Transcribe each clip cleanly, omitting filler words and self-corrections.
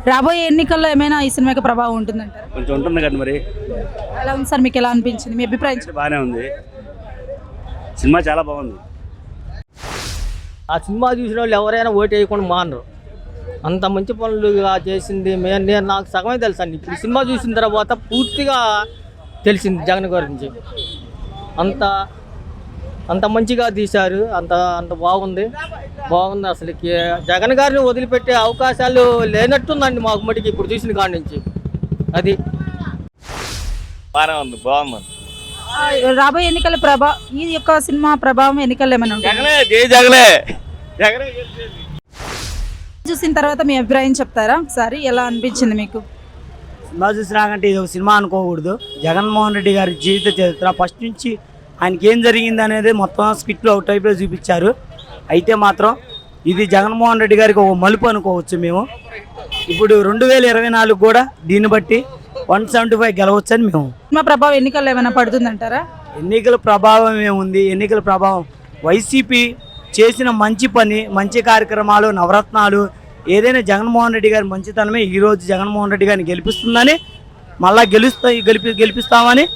రాబోయే ఎన్నికల్లో ఏమైనా ఈ సినిమాకి ప్రభావం ఉంటుందంటారా? కొంచెం ఉంటుంది కదా మరి. ఎలా ఉంది సార్, మీకు ఎలా అనిపించింది, మీ అభిప్రాయం? బాగానే ఉంది, సినిమా చాలా బాగుంది. ఆ సినిమా చూసిన వాళ్ళు ఎవరైనా ఓటు వేయకుండా మానరు. అంత మంచి పనులుగా చేసింది. నేను నాకు సగమే తెలుసు అండి. ఇప్పుడు సినిమా చూసిన తర్వాత పూర్తిగా తెలిసింది జగన్ గురించి. అంత అంత మంచిగా తీశారు. అంత అంత బాగుంది అసలు. జగన్ గారిని వదిలిపెట్టే అవకాశాలు లేనట్టుందండి మాకు మటుకి ఇప్పుడు చూసిన కాడి నుంచి. అది బాగానే ఉంది, బాగుంది. రాబోయే ఎన్నికల ఈ యొక్క సినిమా ప్రభావం ఎన్నికల్లో ఏమైనా చూసిన తర్వాత మీ అభిప్రాయం చెప్తారా ఒకసారి? ఎలా అనిపించింది మీకు? సినిమా చూసినాకంటే ఇది ఒక సినిమా అనుకోకూడదు. జగన్మోహన్ రెడ్డి గారి జీవిత చరిత్ర ఫస్ట్ నుంచి ఆయనకి ఏం జరిగింది అనేది మొత్తం స్క్రిప్ట్లో ఒక టైప్లో చూపించారు. అయితే మాత్రం ఇది జగన్మోహన్ రెడ్డి గారికి ఒక మలుపు అనుకోవచ్చు మేము. ఇప్పుడు 2024 కూడా దీన్ని బట్టి 175 గెలవచ్చు అని మేము. సినిమా ప్రభావం ఎన్నికల్లో ఏమైనా పడుతుందంటారా? ఎన్నికల ప్రభావం ఏముంది? ఎన్నికల ప్రభావం వైసీపీ చేసిన మంచి పని, మంచి కార్యక్రమాలు, నవరత్నాలు, ఏదైనా జగన్మోహన్ రెడ్డి గారి మంచితనమే ఈరోజు జగన్మోహన్ రెడ్డి గారిని గెలిపిస్తుందని, మళ్ళా గెలిపిస్తామని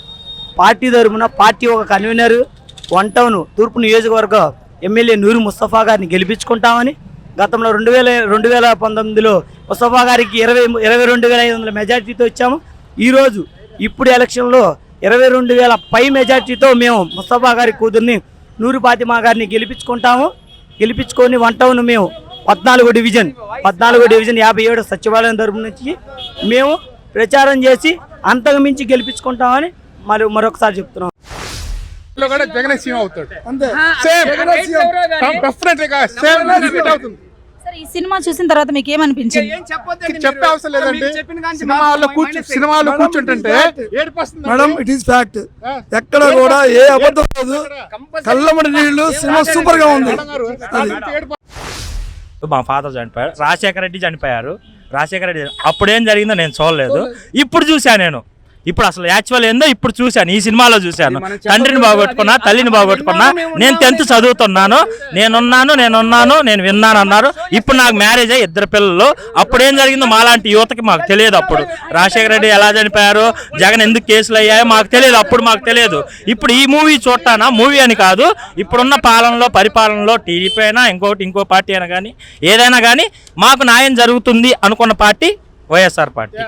పార్టీ తరపున పార్టీ ఒక కన్వీనర్ 1 టౌన్ తూర్పు నియోజకవర్గ ఎమ్మెల్యే నూరు ముస్తఫా గారిని గెలిపించుకుంటామని, గతంలో 2019లో ముస్తఫా గారికి 22,500 మెజార్టీతో ఇచ్చాము. ఈరోజు ఇప్పుడు ఎలక్షన్లో 22,000 పై మెజార్టీతో మేము ముస్తఫా గారి కూతుర్ని నూరు ఫాతిమా గారిని గెలిపించుకొని 1 టౌన్ మేము 14వ డివిజన్ 57 సచివాలయం తరపు నుంచి మేము ప్రచారం చేసి అంతకు మించి గెలిపించుకుంటామని మరొకసారి చెప్తున్నాం. ఈ సినిమా చూసిన తర్వాత మీకు ఏమనిపించింది? చెప్పే అవసరం లేదండి. సినిమాలో కూర్చుంటుంటే మేడం, ఇట్ ఈస్ ఫ్యాక్ట్. ఎక్కడ కూడా ఏ అబద్ధం లేదు. కళ్ళమడి నీళ్లు. సినిమా సూపర్ గా ఉంది. మా ఫాదర్ చనిపోయారు, రాజశేఖర రెడ్డి చనిపోయారు. అప్పుడేం జరిగిందో నేను చూడలేదు, ఇప్పుడు చూశాను నేను. ఇప్పుడు అసలు యాక్చువల్ ఏందో ఇప్పుడు చూశాను, ఈ సినిమాలో చూశాను. తండ్రిని బాగొట్టుకున్నా, తల్లిని బాగొట్టుకున్నా. నేను 10th చదువుతున్నాను, నేను విన్నాను అన్నారు. ఇప్పుడు నాకు మ్యారేజ్ అయ్యి 2 పిల్లలు. అప్పుడేం జరిగిందో మాలాంటి యువతకి మాకు తెలియదు. అప్పుడు రాజశేఖర రెడ్డి ఎలా చనిపోయారు, జగన్ ఎందుకు కేసులు అయ్యాయో మాకు తెలియదు. అప్పుడు మాకు తెలియదు. ఇప్పుడు ఈ మూవీ చూడటానా, మూవీ అని కాదు, ఇప్పుడున్న పరిపాలనలో టీడీపీ అయినా ఇంకో పార్టీ అయినా కానీ ఏదైనా కానీ మాకు న్యాయం జరుగుతుంది అనుకున్న పార్టీ వైఎస్ఆర్ పార్టీ.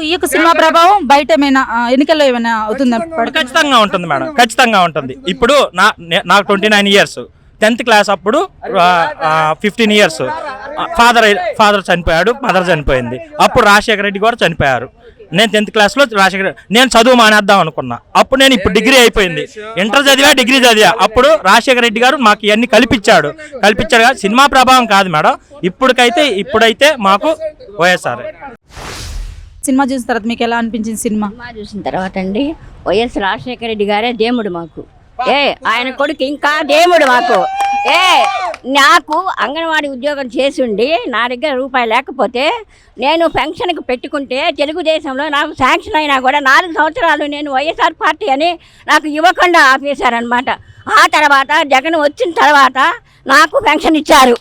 ఈ యొక్క సినిమా ప్రభావం బయట ఏమైనా ఎన్నికల్లో ఏమైనా అవుతుందా? ఖచ్చితంగా ఉంటుంది మేడం, ఖచ్చితంగా ఉంటుంది. ఇప్పుడు నాకు 29 years, 10th క్లాస్ అప్పుడు 15 years ఫాదర్ చనిపోయాడు, మదర్ చనిపోయింది. అప్పుడు రాజశేఖర రెడ్డి కూడా చనిపోయారు. నేను 10th క్లాస్లో నేను చదువు మానేద్దాం అనుకున్నా. అప్పుడు నేను ఇప్పుడు డిగ్రీ అయిపోయింది, ఇంటర్ చదివా, డిగ్రీ చదివా. అప్పుడు రాజశేఖర రెడ్డి గారు మాకు ఇవన్నీ కల్పించాడు. సినిమా ప్రభావం కాదు మేడం. ఇప్పుడైతే మాకు వైఎస్ఆర్. సినిమా చూసిన తర్వాత మీకు ఎలా అనిపించింది? సినిమా చూసిన తర్వాత అండి, వైఎస్ రాజశేఖర రెడ్డి గారే దేవుడు మాకు. ఆయన కొడుకు ఇంకా దేవుడు మాకు. నాకు అంగన్వాడీ ఉద్యోగం చేసి ఉండి నా దగ్గర రూపాయి లేకపోతే నేను పెన్షన్కి పెట్టుకుంటే తెలుగుదేశంలో నాకు శాంక్షన్ అయినా కూడా 4 సంవత్సరాలు నేను వైఎస్ఆర్ పార్టీ అని నాకు ఇవ్వకుండా ఆపేశారనమాట. ఆ తర్వాత జగన్ వచ్చిన తర్వాత నాకు పెన్షన్ ఇచ్చారు.